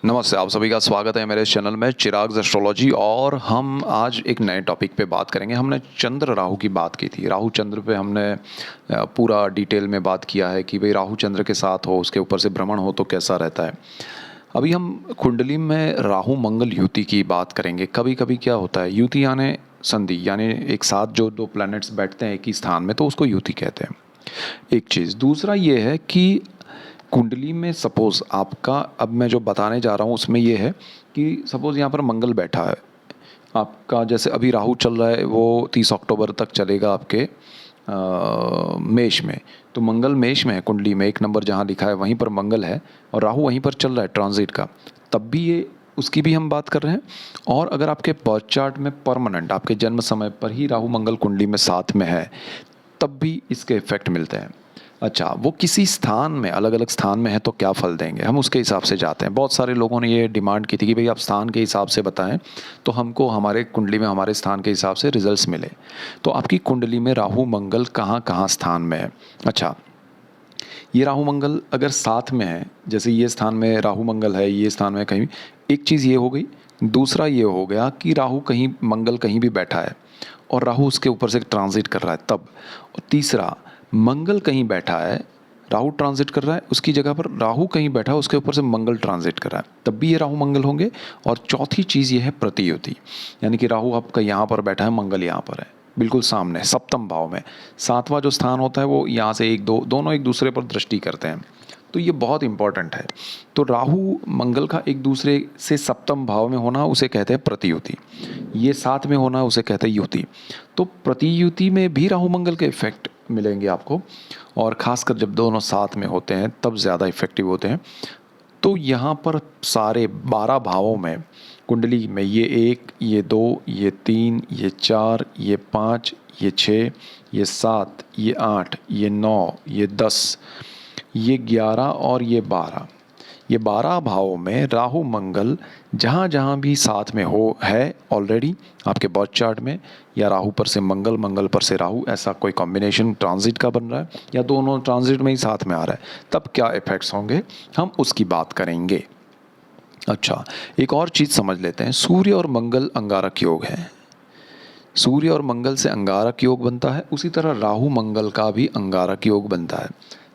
नमस्ते, आप सभी का स्वागत है मेरे इस चैनल में चिराग एस्ट्रोलॉजी। और हम आज एक नए टॉपिक पे बात करेंगे। हमने चंद्र राहु की बात की थी। राहु चंद्र पे हमने पूरा डिटेल में बात किया है कि भाई राहु चंद्र के साथ हो, उसके ऊपर से भ्रमण हो तो कैसा रहता है। अभी हम कुंडली में राहु मंगल युति की बात करेंगे। कभी कभी क्या होता है, युति यानी संधि, यानी एक साथ जो दो प्लैनेट्स बैठते हैं एक ही स्थान में, तो उसको युति कहते हैं। एक चीज़। दूसरा ये है कि कुंडली में सपोज़ आपका, अब मैं जो बताने जा रहा हूँ उसमें ये है कि सपोज़ यहाँ पर मंगल बैठा है आपका, जैसे अभी राहु चल रहा है वो 30 अक्टूबर तक चलेगा आपके मेष में। तो मंगल मेष में है, कुंडली में 1 नंबर जहाँ लिखा है वहीं पर मंगल है और राहु वहीं पर चल रहा है ट्रांजिट का, तब भी ये उसकी भी हम बात कर रहे हैं। और अगर आपके बर्थ चार्ट में परमानेंट आपके जन्म समय पर ही राहु मंगल कुंडली में साथ में है, तब भी इसके इफेक्ट मिलते हैं। अच्छा, वो किसी स्थान में, अलग अलग स्थान में है तो क्या फल देंगे, हम उसके हिसाब से जाते हैं। बहुत सारे लोगों ने ये डिमांड की थी कि भाई आप स्थान के हिसाब से बताएं तो हमको हमारे कुंडली में हमारे स्थान के हिसाब से रिजल्ट्स मिले। तो आपकी कुंडली में राहु मंगल कहाँ कहाँ स्थान में है। अच्छा, ये राहु मंगल अगर साथ में है, जैसे ये स्थान में राहु मंगल है, ये स्थान में कहीं, एक चीज़ ये हो गई। दूसरा ये हो गया कि राहु कहीं, मंगल कहीं भी बैठा है और राहु उसके ऊपर से ट्रांजिट कर रहा है तब। और तीसरा, मंगल कहीं बैठा है, राहु ट्रांजिट कर रहा है, उसकी जगह पर राहु कहीं बैठा है, उसके ऊपर से मंगल ट्रांजिट कर रहा है, तब भी ये राहु मंगल होंगे। और चौथी चीज़ ये है प्रतियुति, यानी कि राहु आपका यहाँ पर बैठा है, मंगल यहाँ पर है बिल्कुल सामने सप्तम भाव में। सातवां जो स्थान होता है वो यहाँ से एक दो, दोनों एक दूसरे पर दृष्टि करते हैं, तो ये बहुत इंपॉर्टेंट है। तो राहु मंगल का एक दूसरे से सप्तम भाव में होना उसे कहते हैं प्रतियुति, ये साथ में होना उसे कहते हैं युति। तो प्रतियुति में भी राहु मंगल के इफेक्ट मिलेंगे आपको, और ख़ासकर जब दोनों साथ में होते हैं तब ज़्यादा इफेक्टिव होते हैं। तो यहाँ पर सारे 12 भावों में कुंडली में ये 1, ये 2, ये 3, ये 4, ये 5, ये 6, ये 7, ये 8, ये 9, ये 10, ये 11 और ये 12, ये 12 भावों में राहु मंगल जहाँ जहाँ भी साथ में हो है ऑलरेडी आपके बर्थ चार्ट में, या राहु पर से मंगल, मंगल पर से राहु, ऐसा कोई कॉम्बिनेशन ट्रांजिट का बन रहा है, या दोनों ट्रांजिट में ही साथ में आ रहा है, तब क्या इफेक्ट्स होंगे हम उसकी बात करेंगे। अच्छा, एक और चीज़ समझ लेते हैं। सूर्य और मंगल अंगारक योग है, सूर्य और मंगल से अंगारक योग बनता है, उसी तरह राहु मंगल का भी अंगारक योग बनता है।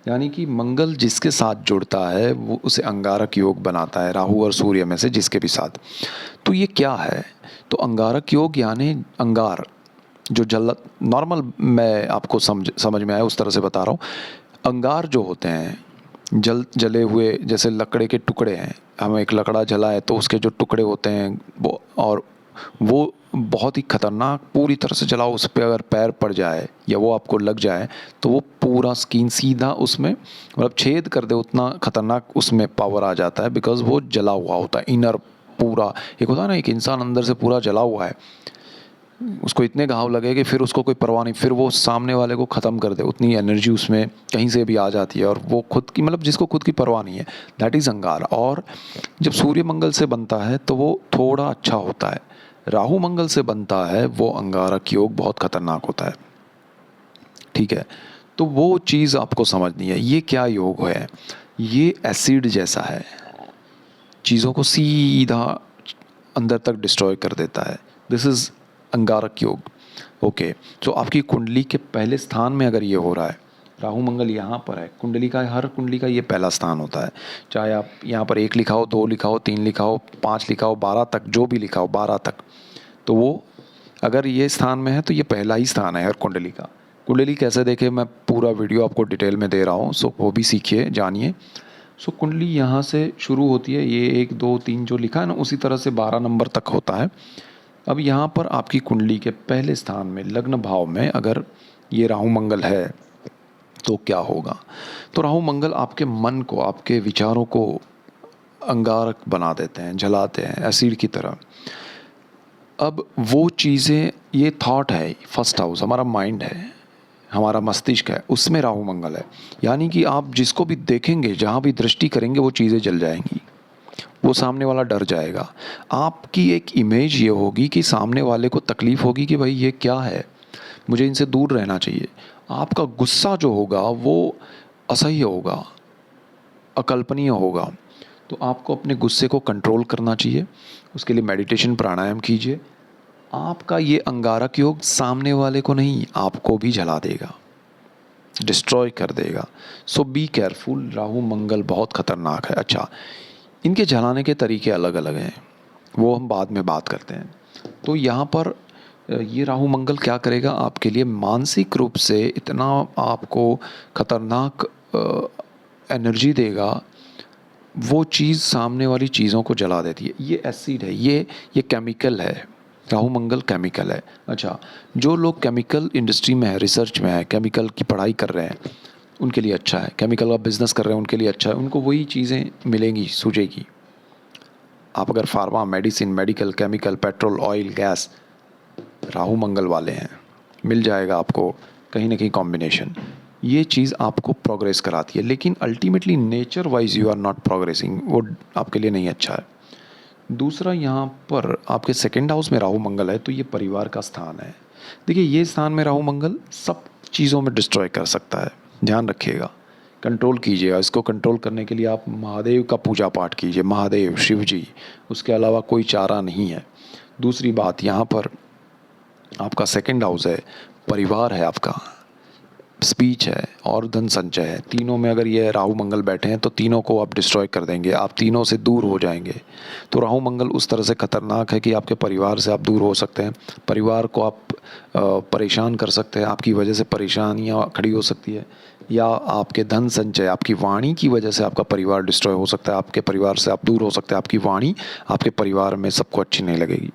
यानी कि मंगल जिसके साथ जुड़ता है वो उसे अंगारक योग बनाता है, राहु और सूर्य में से जिसके भी साथ। तो ये क्या है, तो अंगारक योग यानी अंगार जो जल, नॉर्मल मैं आपको समझ में आया उस तरह से बता रहा हूँ। अंगार जो होते हैं जले हुए, जैसे लकड़े के टुकड़े हैं, हम एक लकड़ा जला है तो उसके जो टुकड़े होते हैं वो, और वो बहुत ही खतरनाक, पूरी तरह से जलाओ, उस पर अगर पैर पड़ जाए या वो आपको लग जाए तो वो पूरा स्किन सीधा उसमें मतलब छेद कर दे, उतना खतरनाक उसमें पावर आ जाता है, बिकॉज वो जला हुआ होता है इनर पूरा। एक होता है ना, एक इंसान अंदर से पूरा जला हुआ है, उसको इतने घाव लगे कि फिर उसको कोई परवाह नहीं, फिर वो सामने वाले को ख़त्म कर दे, उतनी एनर्जी उसमें कहीं से भी आ जाती है, और वो खुद की, मतलब जिसको खुद की परवाह नहीं है, दैट इज़ अंगार। और जब सूर्य मंगल से बनता है तो वो थोड़ा अच्छा होता है, राहु मंगल से बनता है वो अंगारक योग बहुत खतरनाक होता है। ठीक है, तो वो चीज़ आपको समझनी है। ये क्या योग है, ये एसिड जैसा है, चीज़ों को सीधा अंदर तक डिस्ट्रॉय कर देता है। दिस इज़ अंगारक योग। ओके, तो आपकी कुंडली के पहले स्थान में अगर ये हो रहा है, राहु मंगल यहाँ पर है, कुंडली का, हर कुंडली का ये पहला स्थान होता है, चाहे आप यहाँ पर 1 लिखा हो, 2 लिखा हो, 3 लिखा हो, 5 लिखा हो, 12 तक, जो भी लिखा हो 12 तक, तो वो अगर ये स्थान में है तो ये पहला ही स्थान है हर कुंडली का। कुंडली कैसे देखे, मैं पूरा वीडियो आपको डिटेल में दे रहा हूँ, सो वो भी सीखिए, जानिए। सो कुंडली यहाँ से शुरू होती है, ये 1, 2, 3 जो लिखा है ना, उसी तरह से 12 नंबर तक होता है। अब यहाँ पर आपकी कुंडली के पहले स्थान में लग्न भाव में अगर ये राहु मंगल है तो क्या होगा। तो राहु मंगल आपके मन को, आपके विचारों को अंगारक बना देते हैं, जलाते हैं एसिड की तरह। अब वो चीज़ें, ये थॉट है, फर्स्ट हाउस हमारा माइंड है, हमारा मस्तिष्क है, उसमें राहु मंगल है। यानी कि आप जिसको भी देखेंगे, जहाँ भी दृष्टि करेंगे, वो चीज़ें जल जाएंगी, वो सामने वाला डर जाएगा। आपकी एक इमेज ये होगी कि सामने वाले को तकलीफ़ होगी कि भाई ये क्या है, मुझे इनसे दूर रहना चाहिए। आपका गुस्सा जो होगा वो असह्य होगा, अकल्पनीय होगा। तो आपको अपने गुस्से को कंट्रोल करना चाहिए। उसके लिए मेडिटेशन प्राणायाम कीजिए। आपका ये अंगारक योग सामने वाले को नहीं, आपको भी जला देगा, डिस्ट्रॉय कर देगा। सो बी केयरफुल। राहु मंगल बहुत खतरनाक है। अच्छा, इनके जलाने के तरीके अलग अलग हैं, वो हम बाद में बात करते हैं। तो यहाँ पर ये राहु मंगल क्या करेगा आपके लिए, मानसिक रूप से इतना आपको खतरनाक एनर्जी देगा, वो चीज़ सामने वाली चीज़ों को जला देती है। ये एसिड है, ये केमिकल है, राहु मंगल केमिकल है। अच्छा, जो लोग केमिकल इंडस्ट्री में है, रिसर्च में है, केमिकल की पढ़ाई कर रहे हैं, उनके लिए अच्छा है। केमिकल का बिजनेस कर रहे हैं, उनके लिए अच्छा है, उनको वही चीज़ें मिलेंगी, सूझेगी। आप अगर pharma, medicine, medical, chemical, petrol, oil, gas, Rahu Mangal वाले हैं, मिल जाएगा आपको कहीं ना कहीं कॉम्बिनेशन। ये चीज़ आपको प्रोग्रेस कराती है, लेकिन ultimately nature wise you are not progressing, वो आपके लिए नहीं अच्छा है। दूसरा, यहाँ पर आपके सेकंड हाउस में राहु मंगल है, तो ये परिवार का स्थान है। देखिए, ये स्थान में राहु मंगल सब चीज़ों में डिस्ट्रॉय कर सकता है, ध्यान रखिएगा, कंट्रोल कीजिएगा। इसको कंट्रोल करने के लिए आप महादेव का पूजा पाठ कीजिए, महादेव, शिव जी, उसके अलावा कोई चारा नहीं है। दूसरी बात, यहाँ पर आपका सेकंड हाउस है, परिवार है आपका, स्पीच है और धन संचय है। तीनों में अगर ये राहु मंगल बैठे हैं तो तीनों को आप डिस्ट्रॉय कर देंगे, आप तीनों से दूर हो जाएंगे। तो राहु मंगल उस तरह से खतरनाक है कि आपके परिवार से आप दूर हो सकते हैं, परिवार को आप परेशान कर सकते हैं, आपकी वजह से परेशानियाँ खड़ी हो सकती है, या आपके धन संचय, आपकी वाणी की वजह से आपका परिवार डिस्ट्रॉय हो सकता है, आपके परिवार से आप दूर हो सकते हैं, आपकी वाणी आपके परिवार में सबको अच्छी नहीं लगेगी,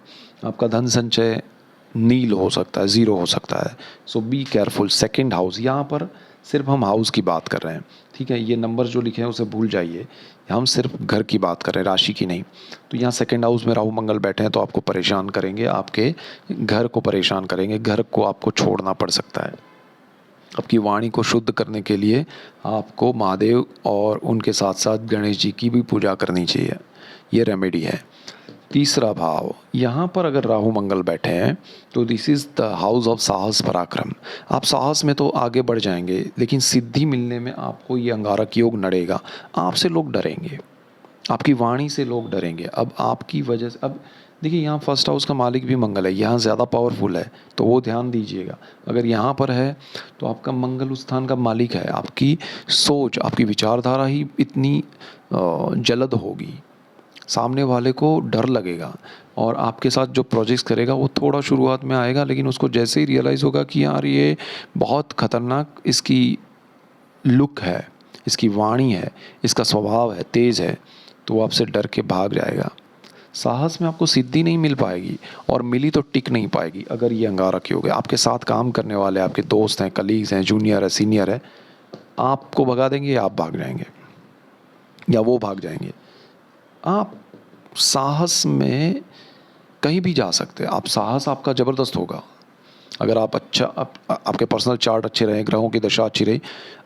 आपका धन संचय नील हो सकता है, ज़ीरो हो सकता है। सो बी केयरफुल। सेकंड हाउस, यहाँ पर सिर्फ हम हाउस की बात कर रहे हैं, ठीक है, ये नंबर जो लिखे हैं उसे भूल जाइए, हम सिर्फ घर की बात कर रहे हैं, राशि की नहीं। तो यहाँ सेकंड हाउस में राहु मंगल बैठे हैं तो आपको परेशान करेंगे, आपके घर को परेशान करेंगे, घर को आपको छोड़ना पड़ सकता है। आपकी वाणी को शुद्ध करने के लिए आपको महादेव और उनके साथ साथ गणेश जी की भी पूजा करनी चाहिए, ये रेमेडी है। तीसरा भाव, यहाँ पर अगर राहु मंगल बैठे हैं तो this is the house of साहस पराक्रम। आप साहस में तो आगे बढ़ जाएंगे, लेकिन सिद्धि मिलने में आपको ये अंगारक योग नड़ेगा, आपसे लोग डरेंगे, आपकी वाणी से लोग डरेंगे। अब आपकी वजह से, अब देखिए, यहाँ फर्स्ट हाउस का मालिक भी मंगल है, यहाँ ज़्यादा पावरफुल है, तो वो ध्यान दीजिएगा। अगर यहाँ पर है तो आपका मंगल उस स्थान का मालिक है, आपकी सोच, आपकी विचारधारा ही इतनी जलद होगी, सामने वाले को डर लगेगा, और आपके साथ जो प्रोजेक्ट्स करेगा वो थोड़ा शुरुआत में आएगा, लेकिन उसको जैसे ही रियलाइज़ होगा कि यार ये बहुत खतरनाक इसकी लुक है, इसकी वाणी है, इसका स्वभाव है, तेज़ है, तो वो आपसे डर के भाग जाएगा। साहस में आपको सिद्धि नहीं मिल पाएगी, और मिली तो टिक नहीं पाएगी अगर ये अंगारक योग है। आपके साथ काम करने वाले, आपके दोस्त हैं, कलीग्स हैं, जूनियर है, सीनियर है, आपको भगा देंगे या आप भाग जाएंगे, या वो भाग जाएंगे। आप साहस में कहीं भी जा सकते हैं, आप साहस आपका ज़बरदस्त होगा। अगर आप आपके पर्सनल चार्ट अच्छे रहे, ग्रहों की दशा अच्छी रही,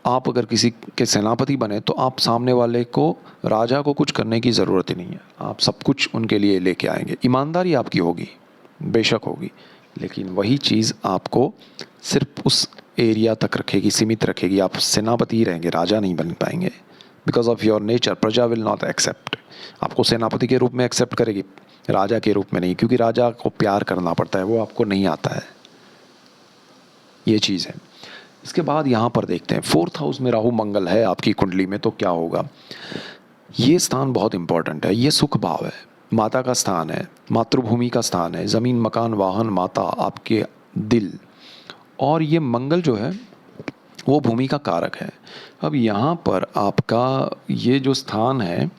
आप अगर किसी के सेनापति बने तो आप सामने वाले को, राजा को कुछ करने की ज़रूरत ही नहीं है, आप सब कुछ उनके लिए लेके आएंगे। ईमानदारी आपकी होगी, बेशक होगी, लेकिन वही चीज़ आपको सिर्फ उस एरिया तक रखेगी, सीमित रखेगी। आप सेनापति ही रहेंगे, राजा नहीं बन पाएंगे। बिकॉज ऑफ योर नेचर प्रजा विल नॉट एक्सेप्ट, आपको सेनापति के रूप में एक्सेप्ट करेगी, राजा के रूप में नहीं, क्योंकि राजा को प्यार करना पड़ता है, वो आपको नहीं आता है, ये चीज़ है। इसके बाद यहाँ पर देखते हैं, फोर्थ हाउस में राहु मंगल है आपकी कुंडली में, तो क्या होगा। ये स्थान बहुत इंपॉर्टेंट है, ये सुख भाव है, माता का स्थान है, मातृभूमि का स्थान है, ज़मीन, मकान, वाहन, माता, आपके दिल, और ये मंगल जो है वो भूमि का कारक है। अब यहाँ पर आपका ये जो स्थान है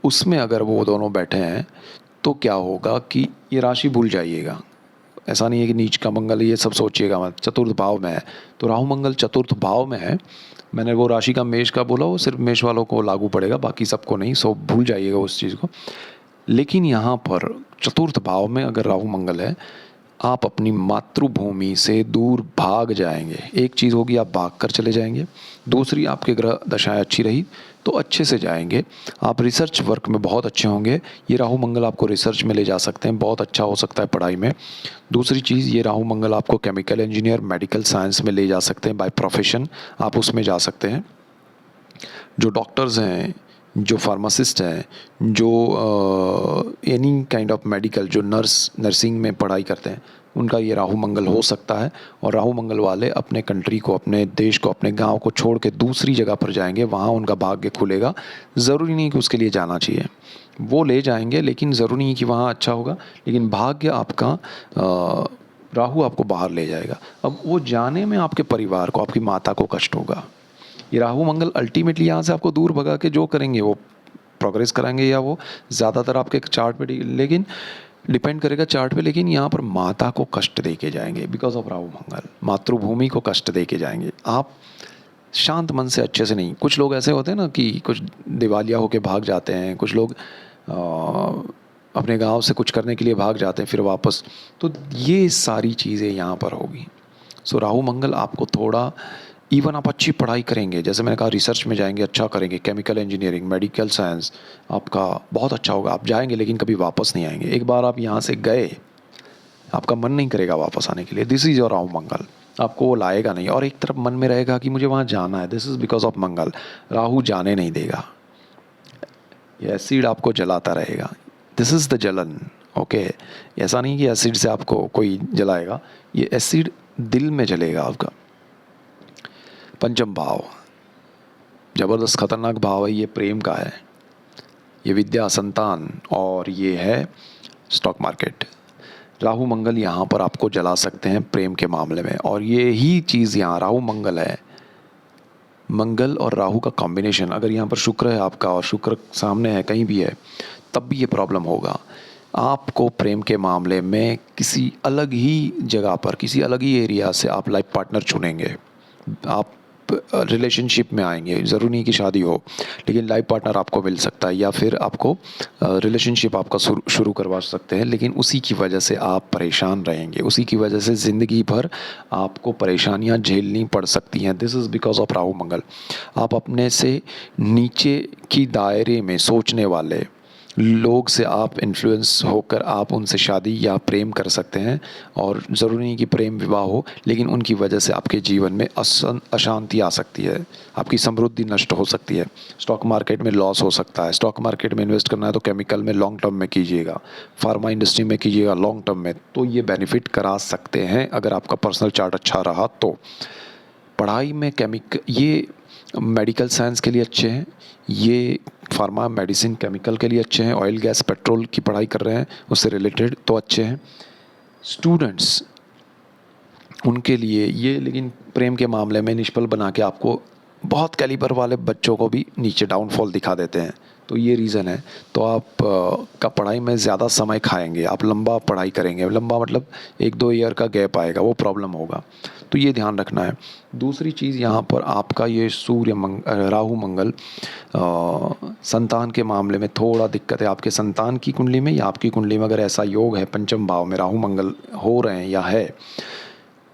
उसमें अगर वो दोनों बैठे हैं तो क्या होगा कि ये राशि भूल जाइएगा, ऐसा नहीं है कि नीच का मंगल, ये सब सोचिएगा मत। चतुर्थ भाव में है, तो राहु मंगल चतुर्थ भाव में है। मैंने वो राशि का मेष का बोला, वो सिर्फ मेष वालों को लागू पड़ेगा, बाकी सबको नहीं, सो भूल जाइएगा उस चीज़ को। लेकिन यहाँ पर चतुर्थ भाव में अगर राहु मंगल है, आप अपनी मातृभूमि से दूर भाग जाएंगे। एक चीज़ होगी, आप भाग कर चले जाएंगे। दूसरी, आपके ग्रह दशाएं अच्छी रही तो अच्छे से जाएंगे, आप रिसर्च वर्क में बहुत अच्छे होंगे। ये राहु मंगल आपको रिसर्च में ले जा सकते हैं, बहुत अच्छा हो सकता है पढ़ाई में। दूसरी चीज़, ये राहु मंगल आपको केमिकल इंजीनियर, मेडिकल साइंस में ले जा सकते हैं, बाय प्रोफेशन आप उसमें जा सकते हैं। जो डॉक्टर्स हैं जो फार्मासिस्ट हैं, जो एनी काइंड ऑफ मेडिकल, जो नर्सिंग में पढ़ाई करते हैं, उनका ये राहु मंगल हो सकता है। और राहु मंगल वाले अपने कंट्री को, अपने देश को, अपने गांव को छोड़ के दूसरी जगह पर जाएंगे, वहाँ उनका भाग्य खुलेगा। ज़रूरी नहीं कि उसके लिए जाना चाहिए, वो ले जाएंगे, लेकिन ज़रूरी नहीं कि वहाँ अच्छा होगा, लेकिन भाग्य आपका राहु आपको बाहर ले जाएगा। अब वो जाने में आपके परिवार को, आपकी माता को कष्ट होगा। ये राहु मंगल अल्टीमेटली यहाँ से आपको दूर भगा के जो करेंगे, वो प्रोग्रेस कराएंगे या वो ज़्यादातर आपके चार्ट पे लेकिन डिपेंड करेगा चार्ट पे, लेकिन यहाँ पर माता को कष्ट दे के जाएंगे बिकॉज ऑफ राहु मंगल। मातृभूमि को कष्ट दे के जाएंगे। आप शांत मन से अच्छे से नहीं, कुछ लोग ऐसे होते हैं ना कि कुछ दिवालिया होके भाग जाते हैं, कुछ लोग अपने गांव से कुछ करने के लिए भाग जाते हैं फिर वापस, तो ये सारी चीज़ें यहाँ पर होगी। सो राहु मंगल आपको थोड़ा, इवन आप अच्छी पढ़ाई करेंगे, जैसे मैंने कहा रिसर्च में जाएंगे, अच्छा करेंगे, केमिकल इंजीनियरिंग, मेडिकल साइंस, आपका बहुत अच्छा होगा। आप जाएंगे लेकिन कभी वापस नहीं आएंगे। एक बार आप यहाँ से गए, आपका मन नहीं करेगा वापस आने के लिए। दिस इज़ योर राहु मंगल, आपको वो लाएगा नहीं। और एक तरफ मन में रहेगा कि मुझे वहाँ जाना है, दिस इज़ बिकॉज ऑफ मंगल। राहु जाने नहीं देगा, ये एसिड आपको जलाता रहेगा। दिस इज़ द जलन, ओके। ऐसा नहीं कि एसिड से आपको कोई जलाएगा, ये एसिड दिल में जलेगा आपका। पंचम भाव ज़बरदस्त खतरनाक भाव है, ये प्रेम का है, ये विद्या, संतान, और ये है स्टॉक मार्केट। राहु मंगल यहाँ पर आपको जला सकते हैं प्रेम के मामले में, और ये ही चीज़ यहाँ राहु मंगल है। मंगल और राहु का कॉम्बिनेशन, अगर यहाँ पर शुक्र है आपका और शुक्र सामने है कहीं भी है, तब भी ये प्रॉब्लम होगा। आपको प्रेम के मामले में किसी अलग ही जगह पर, किसी अलग ही एरिया से आप लाइफ पार्टनर चुनेंगे। आप रिलेशनशिप में आएंगे, ज़रूरी नहीं कि शादी हो, लेकिन लाइफ पार्टनर आपको मिल सकता है, या फिर आपको रिलेशनशिप आपका शुरू करवा सकते हैं, लेकिन उसी की वजह से आप परेशान रहेंगे, उसी की वजह से ज़िंदगी भर आपको परेशानियां झेलनी पड़ सकती हैं। This is because of Rahu Mangal. आप अपने से नीचे की दायरे में सोचने वाले लोग से आप इन्फ्लुएंस होकर आप उनसे शादी या प्रेम कर सकते हैं, और ज़रूरी नहीं कि प्रेम विवाह हो, लेकिन उनकी वजह से आपके जीवन में अशांति आ सकती है, आपकी समृद्धि नष्ट हो सकती है, स्टॉक मार्केट में लॉस हो सकता है। स्टॉक मार्केट में इन्वेस्ट करना है तो केमिकल में लॉन्ग टर्म में कीजिएगा, फार्मा इंडस्ट्री में कीजिएगा लॉन्ग टर्म में, तो ये बेनिफिट करा सकते हैं अगर आपका पर्सनल चार्ट अच्छा रहा तो। पढ़ाई में ये मेडिकल साइंस के लिए अच्छे हैं, ये फार्मा, मेडिसिन, केमिकल के लिए अच्छे हैं, ऑयल गैस पेट्रोल की पढ़ाई कर रहे हैं उससे रिलेटेड तो अच्छे हैं। स्टूडेंट्स, उनके लिए ये, लेकिन प्रेम के मामले में निष्फल बना के आपको बहुत कैलिबर वाले बच्चों को भी नीचे डाउनफॉल दिखा देते हैं, तो ये रीज़न है। तो आप का पढ़ाई में ज़्यादा समय खाएंगे, आप लंबा पढ़ाई करेंगे, लंबा मतलब 1-2 ईयर का गैप आएगा, वो प्रॉब्लम होगा, तो ये ध्यान रखना है। दूसरी चीज़ यहाँ पर आपका ये राहु मंगल संतान के मामले में थोड़ा दिक्कत है। आपके संतान की कुंडली में या आपकी कुंडली में अगर ऐसा योग है, पंचम भाव में राहु मंगल हो रहे हैं या है,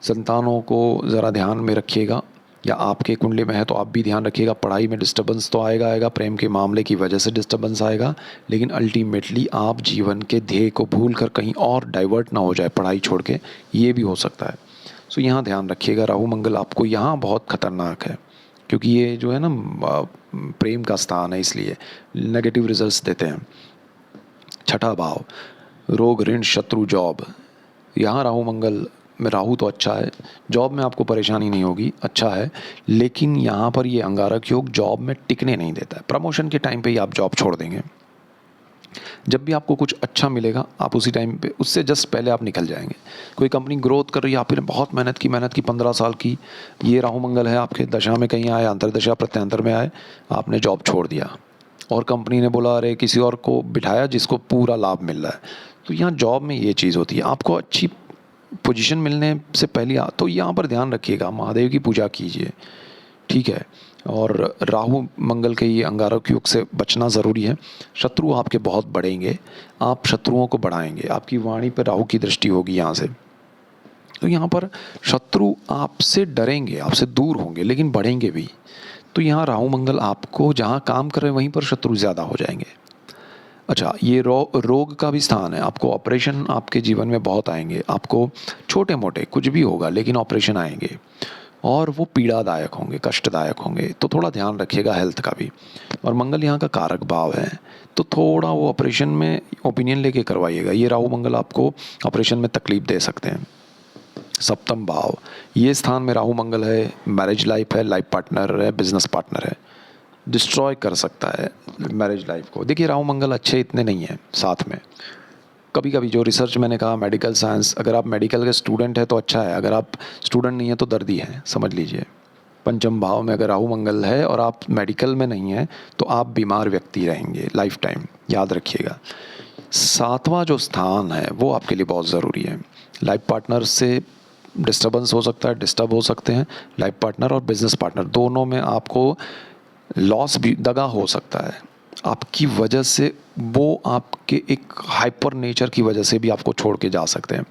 संतानों को ज़रा ध्यान में रखिएगा, या आपके कुंडली में है तो आप भी ध्यान रखिएगा। पढ़ाई में डिस्टर्बेंस तो आएगा, प्रेम के मामले की वजह से डिस्टर्बेंस आएगा, लेकिन अल्टीमेटली आप जीवन के ध्येय को भूल कर कहीं और डाइवर्ट ना हो जाए पढ़ाई छोड़ के, ये भी हो सकता है। सो यहाँ ध्यान रखिएगा, राहु मंगल आपको यहाँ बहुत खतरनाक है, क्योंकि ये जो है ना प्रेम का स्थान है, इसलिए नेगेटिव रिजल्ट्स देते हैं। छठा भाव रोग, ऋण, शत्रु, जॉब, यहाँ राहु मंगल में, राहु तो अच्छा है, जॉब में आपको परेशानी नहीं होगी, अच्छा है, लेकिन यहाँ पर ये अंगारक योग जॉब में टिकने नहीं देता है। प्रमोशन के टाइम पे ही आप जॉब छोड़ देंगे, जब भी आपको कुछ अच्छा मिलेगा आप उसी टाइम पे, उससे जस्ट पहले आप निकल जाएंगे। कोई कंपनी ग्रोथ कर रही है, आपने बहुत मेहनत की 15 साल की, ये राहु मंगल है आपके दशा में कहीं आए, अंतर्दशा प्रत्यंतर में आए, आपने जॉब छोड़ दिया और कंपनी ने बोला अरे किसी और को बिठाया जिसको पूरा लाभ मिल रहा है। तो यहाँ जॉब में ये चीज़ होती है, आपको अच्छी पोजीशन मिलने से पहले तो यहाँ पर ध्यान रखिएगा, महादेव की पूजा कीजिए, ठीक है। और राहु मंगल के ये अंगारक योग से बचना ज़रूरी है। शत्रु आपके बहुत बढ़ेंगे, आप शत्रुओं को बढ़ाएंगे, आपकी वाणी पर राहु की दृष्टि होगी यहाँ से, तो यहाँ पर शत्रु आपसे डरेंगे, आपसे दूर होंगे, लेकिन बढ़ेंगे भी। तो यहाँ राहु मंगल आपको जहाँ काम कर रहे हैं वहीं पर शत्रु ज़्यादा हो जाएंगे। अच्छा, ये रोग का भी स्थान है, आपको ऑपरेशन आपके जीवन में बहुत आएंगे, आपको छोटे मोटे कुछ भी होगा लेकिन ऑपरेशन आएंगे। और वो पीड़ादायक होंगे, कष्टदायक होंगे, तो थोड़ा ध्यान रखिएगा हेल्थ का भी। और मंगल यहाँ का कारक भाव है, तो थोड़ा वो ऑपरेशन में ओपिनियन लेके करवाइएगा। ये राहु मंगल आपको ऑपरेशन में तकलीफ दे सकते हैं। सप्तम भाव, ये स्थान में राहु मंगल है, मैरिज लाइफ है, लाइफ पार्टनर है, बिजनेस पार्टनर है, डिस्ट्रॉय कर सकता है मैरिज लाइफ को। देखिए राहु मंगल अच्छे इतने नहीं हैं साथ में। कभी कभी जो रिसर्च मैंने कहा मेडिकल साइंस, अगर आप मेडिकल के स्टूडेंट हैं तो अच्छा है, अगर आप स्टूडेंट नहीं हैं तो दर्दी हैं, समझ लीजिए। पंचम भाव में अगर राहु मंगल है और आप मेडिकल में नहीं हैं तो आप बीमार व्यक्ति रहेंगे लाइफ टाइम, याद रखिएगा। सातवां जो स्थान है वो आपके लिए बहुत ज़रूरी है। लाइफ पार्टनर से डिस्टर्बेंस हो सकता है, डिस्टर्ब हो सकते हैं। लाइफ पार्टनर और बिजनेस पार्टनर दोनों में आपको लॉस भी, दगा हो सकता है आपकी वजह से। वो आपके एक हाइपर नेचर की वजह से भी आपको छोड़ के जा सकते हैं।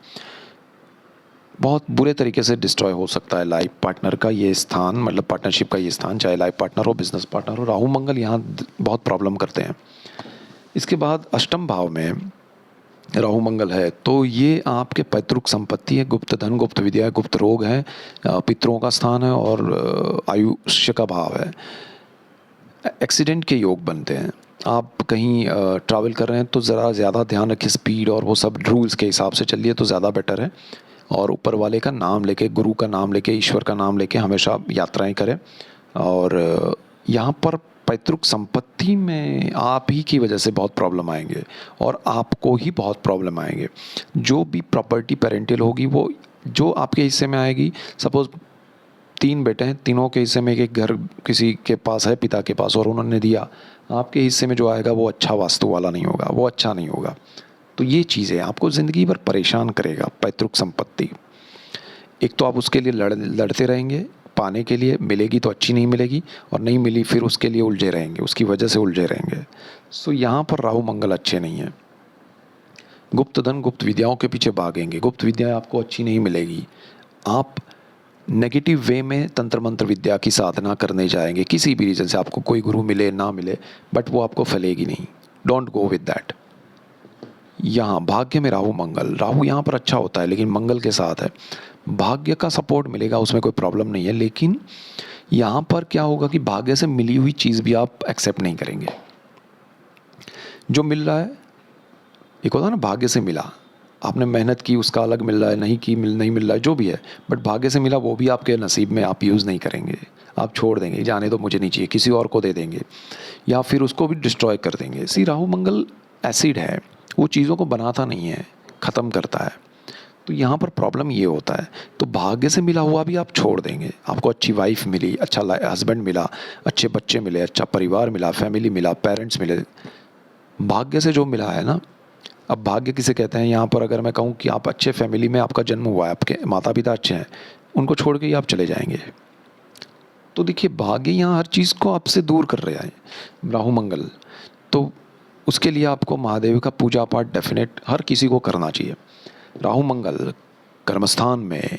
बहुत बुरे तरीके से डिस्ट्रॉय हो सकता है लाइफ पार्टनर का ये स्थान, मतलब पार्टनरशिप का ये स्थान, चाहे लाइफ पार्टनर हो, बिजनेस पार्टनर हो। राहु मंगल यहाँ बहुत प्रॉब्लम करते हैं। इसके बाद अष्टम भाव में राहु मंगल है तो ये आपके पैतृक संपत्ति है, गुप्त धन, गुप्त विद्या, गुप्त रोग है, पितरों का स्थान है और आयुष्य का भाव है। एक्सीडेंट के योग बनते हैं। आप कहीं ट्रैवल कर रहे हैं तो ज़रा ज़्यादा ध्यान रखिए, स्पीड और वो सब रूल्स के हिसाब से चलिए तो ज़्यादा बेटर है। और ऊपर वाले का नाम लेके, गुरु का नाम लेके, ईश्वर का नाम लेके हमेशा यात्राएं करें। और यहाँ पर पैतृक संपत्ति में आप ही की वजह से बहुत प्रॉब्लम आएंगे और आपको ही बहुत प्रॉब्लम आएंगे। जो भी प्रॉपर्टी पेरेंटल होगी वो जो आपके हिस्से में आएगी, सपोज़ 3 बेटे हैं, तीनों के हिस्से में एक घर किसी के पास है, पिता के पास, और उन्होंने दिया, आपके हिस्से में जो आएगा वो अच्छा वास्तु वाला नहीं होगा, वो अच्छा नहीं होगा। तो ये चीज़ें आपको ज़िंदगी भर परेशान करेगा। पैतृक संपत्ति, एक तो आप उसके लिए लड़ते रहेंगे, पाने के लिए मिलेगी तो अच्छी नहीं मिलेगी, और नहीं मिली फिर उसके लिए उलझे रहेंगे, उसकी वजह से उलझे रहेंगे। सो यहाँ पर राहु मंगल अच्छे नहीं हैं। गुप्त धन, गुप्त विद्याओं के पीछे भागेंगे, गुप्त विद्या आपको अच्छी नहीं मिलेगी। आप नेगेटिव वे में तंत्र मंत्र विद्या की साधना करने जाएंगे, किसी भी रीज़न से, आपको कोई गुरु मिले ना मिले, बट वो आपको फलेगी नहीं। Don't go with that. यहाँ भाग्य में राहु मंगल, राहु यहाँ पर अच्छा होता है लेकिन मंगल के साथ है, भाग्य का सपोर्ट मिलेगा, उसमें कोई प्रॉब्लम नहीं है। लेकिन यहाँ पर क्या होगा कि भाग्य से मिली हुई चीज़ भी आप एक्सेप्ट नहीं करेंगे। जो मिल रहा है, एक होता है ना भाग्य से मिला, आपने मेहनत की उसका अलग मिल रहा है, नहीं मिल रहा है, जो भी है, बट भाग्य से मिला वो भी आपके नसीब में, आप यूज़ नहीं करेंगे, आप छोड़ देंगे, जाने दो मुझे नहीं चाहिए, किसी और को दे देंगे, या फिर उसको भी डिस्ट्रॉय कर देंगे। सी राहु मंगल एसिड है, वो चीज़ों को बनाता नहीं है, ख़त्म करता है। तो यहाँ पर प्रॉब्लम ये होता है। तो भाग्य से मिला हुआ भी आप छोड़ देंगे। आपको अच्छी वाइफ मिली, अच्छा हस्बैंड मिला, अच्छे बच्चे मिले, अच्छा परिवार मिला, फैमिली मिला, पेरेंट्स मिले, भाग्य से जो मिला है ना। अब भाग्य किसे कहते हैं, यहाँ पर अगर मैं कहूँ कि आप अच्छे फैमिली में आपका जन्म हुआ है, आपके माता पिता अच्छे हैं, उनको छोड़ के ही आप चले जाएंगे। तो देखिए भाग्य यहाँ हर चीज़ को आपसे दूर कर रहा है, राहु मंगल। तो उसके लिए आपको महादेव का पूजा पाठ डेफिनेट हर किसी को करना चाहिए। राहु मंगल कर्मस्थान में,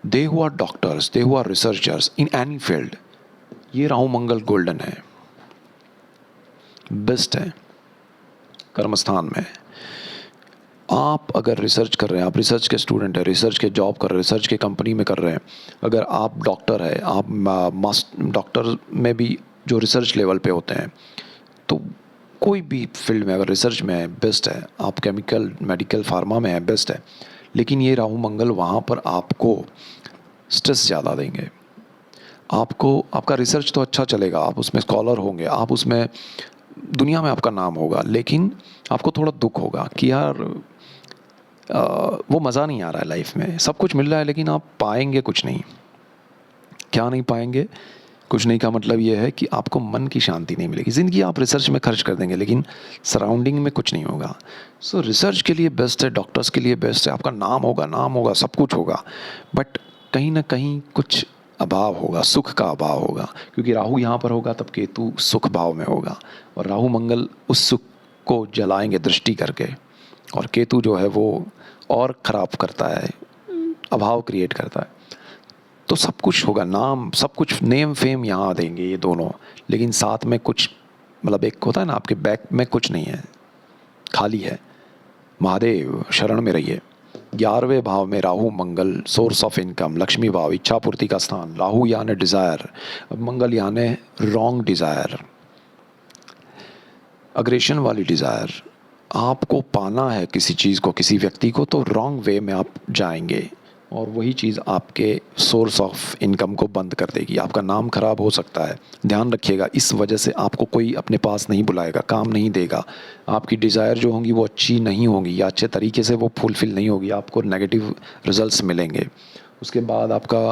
they who are doctors, they who are researchers in any field, ये राहु मंगल गोल्डन है, बेस्ट है। कर्मस्थान में आप अगर रिसर्च कर रहे हैं, आप रिसर्च के स्टूडेंट हैं, रिसर्च के जॉब कर रहे हैं, रिसर्च के कंपनी में कर रहे हैं, अगर आप डॉक्टर है, आप डॉक्टर में भी जो रिसर्च लेवल पे होते हैं, तो कोई भी फील्ड में अगर रिसर्च में है, बेस्ट है। आप केमिकल, मेडिकल, फार्मा में है, बेस्ट है। लेकिन ये राहु मंगल वहाँ पर आपको स्ट्रेस ज़्यादा देंगे। आपको, आपका रिसर्च तो अच्छा चलेगा, आप उसमें स्कॉलर होंगे, आप उसमें दुनिया में आपका नाम होगा, लेकिन आपको थोड़ा दुख होगा कि यार वो मज़ा नहीं आ रहा है लाइफ में। सब कुछ मिल रहा है लेकिन आप पाएंगे कुछ नहीं। क्या नहीं पाएंगे? कुछ नहीं का मतलब ये है कि आपको मन की शांति नहीं मिलेगी। ज़िंदगी आप रिसर्च में खर्च कर देंगे लेकिन सराउंडिंग में कुछ नहीं होगा। सो रिसर्च के लिए बेस्ट है, डॉक्टर्स के लिए बेस्ट है, आपका नाम होगा, सब कुछ होगा, बट कहीं ना कहीं कुछ अभाव होगा, सुख का अभाव होगा, क्योंकि राहु यहाँ पर होगा तब केतु सुख भाव में होगा, और राहु मंगल उस सुख को जलाएंगे दृष्टि करके, और केतु जो है वो और ख़राब करता है, अभाव क्रिएट करता है। तो सब कुछ होगा, नाम, सब कुछ, नेम फेम यहाँ देंगे ये दोनों, लेकिन साथ में कुछ, मतलब एक होता है ना, आपके बैक में कुछ नहीं है, खाली है। महादेव शरण में रहिए। 11वें भाव में राहु मंगल, सोर्स ऑफ इनकम, लक्ष्मी भाव, इच्छा पूर्ति का स्थान। राहु यानी डिज़ायर, मंगल यानी रॉन्ग डिज़ायर, अग्रेशन वाली डिज़ायर। आपको पाना है किसी चीज़ को, किसी व्यक्ति को, तो रॉन्ग वे में आप जाएंगे और वही चीज़ आपके सोर्स ऑफ इनकम को बंद कर देगी। आपका नाम खराब हो सकता है, ध्यान रखिएगा। इस वजह से आपको कोई अपने पास नहीं बुलाएगा, काम नहीं देगा। आपकी डिज़ायर जो होंगी वो अच्छी नहीं होंगी या अच्छे तरीके से वो फुलफ़िल नहीं होगी, आपको नेगेटिव रिजल्ट्स मिलेंगे। उसके बाद आपका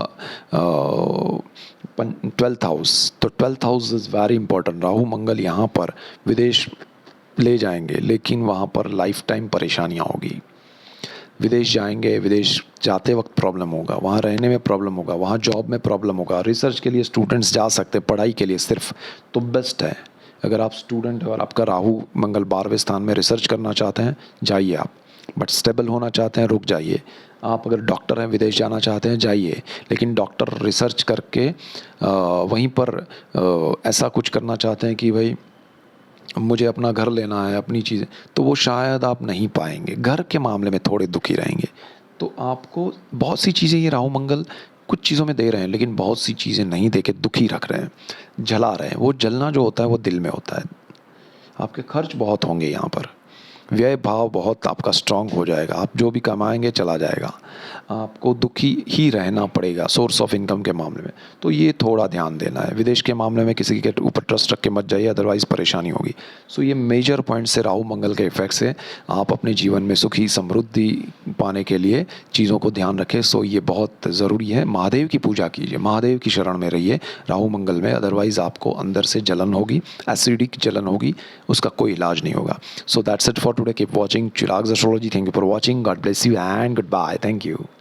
12th हाउस, तो 12th house is very important. Rahu Mangal यहाँ पर विदेश ले जाएंगे, लेकिन वहाँ पर लाइफ टाइम परेशानियाँ होगी। विदेश जाएंगे, विदेश जाते वक्त प्रॉब्लम होगा, वहाँ रहने में प्रॉब्लम होगा, वहाँ जॉब में प्रॉब्लम होगा। रिसर्च के लिए स्टूडेंट्स जा सकते हैं, पढ़ाई के लिए सिर्फ, तो बेस्ट है। अगर आप स्टूडेंट हैं और आपका राहु मंगल 12वें स्थान में, रिसर्च करना चाहते हैं जाइए आप, बट स्टेबल होना चाहते हैं रुक जाइए। आप अगर डॉक्टर हैं, विदेश जाना चाहते हैं जाइए, लेकिन डॉक्टर रिसर्च करके वहीं पर ऐसा कुछ करना चाहते हैं कि भाई मुझे अपना घर लेना है, अपनी चीज़ें, तो वो शायद आप नहीं पाएंगे। घर के मामले में थोड़े दुखी रहेंगे। तो आपको बहुत सी चीज़ें ये राहु मंगल कुछ चीज़ों में दे रहे हैं, लेकिन बहुत सी चीज़ें नहीं दे के दुखी रख रहे हैं, जला रहे हैं। वो जलना जो होता है वो दिल में होता है। आपके खर्च बहुत होंगे यहाँ पर, व्यय भाव बहुत आपका स्ट्रांग हो जाएगा। आप जो भी कमाएंगे चला जाएगा, आपको दुखी ही रहना पड़ेगा सोर्स ऑफ इनकम के मामले में। तो ये थोड़ा ध्यान देना है। विदेश के मामले में किसी के ऊपर ट्रस्ट रख के मत जाइए, अदरवाइज़ परेशानी होगी। सो ये मेजर पॉइंट से राहु मंगल के इफेक्ट से आप अपने जीवन में सुखी समृद्धि पाने के लिए चीज़ों को ध्यान रखें। सो ये बहुत ज़रूरी है। महादेव की पूजा कीजिए, महादेव की शरण में रहिए राहु मंगल में, अदरवाइज़ आपको अंदर से जलन होगी, एसिडिक जलन होगी, उसका कोई इलाज नहीं होगा। So that's it for today. Keep watching Chirag's astrology. Thank you for watching. God bless you and good bye. Thank you.